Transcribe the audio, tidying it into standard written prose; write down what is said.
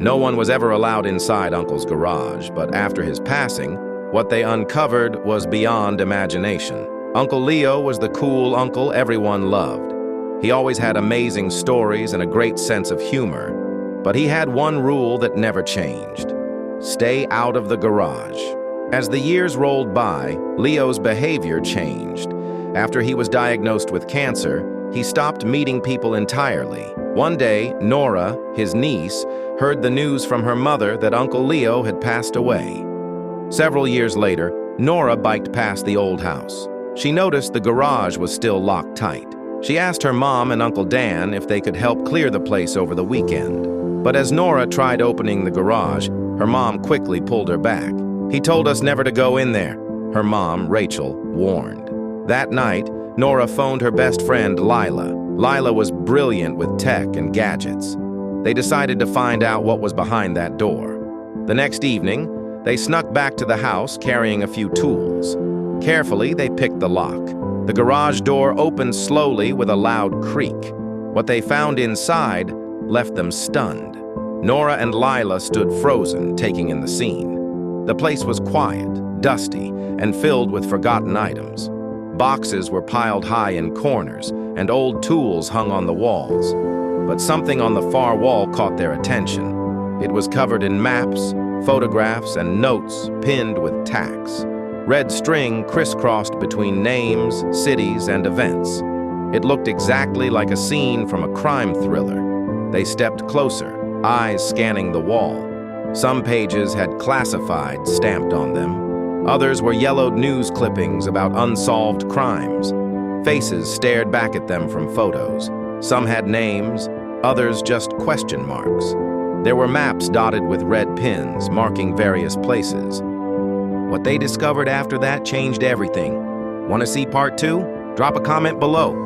No one was ever allowed inside Uncle's garage, but after his passing, what they uncovered was beyond imagination. Uncle Leo was the cool uncle everyone loved. He always had amazing stories and a great sense of humor, but he had one rule that never changed: stay out of the garage. As the years rolled by, Leo's behavior changed. After he was diagnosed with cancer, he stopped meeting people entirely. One day, Nora, his niece, heard the news from her mother that Uncle Leo had passed away. Several years later, Nora biked past the old house. She noticed the garage was still locked tight. She asked her mom and Uncle Dan if they could help clear the place over the weekend. But as Nora tried opening the garage, her mom quickly pulled her back. "He told us never to go in there," her mom, Rachel, warned. That night, Nora phoned her best friend, Lila. Lila was brilliant with tech and gadgets. They decided to find out what was behind that door. The next evening, they snuck back to the house carrying a few tools. Carefully, they picked the lock. The garage door opened slowly with a loud creak. What they found inside left them stunned. Nora and Lila stood frozen, taking in the scene. The place was quiet, dusty, and filled with forgotten items. Boxes were piled high in corners, and old tools hung on the walls. But something on the far wall caught their attention. It was covered in maps, photographs, and notes pinned with tacks. Red string crisscrossed between names, cities, and events. It looked exactly like a scene from a crime thriller. They stepped closer, eyes scanning the wall. Some pages had classified stamped on them. Others were yellowed news clippings about unsolved crimes. Faces stared back at them from photos. Some had names, others just question marks. There were maps dotted with red pins marking various places. What they discovered after that changed everything. Want to see part 2? Drop a comment below.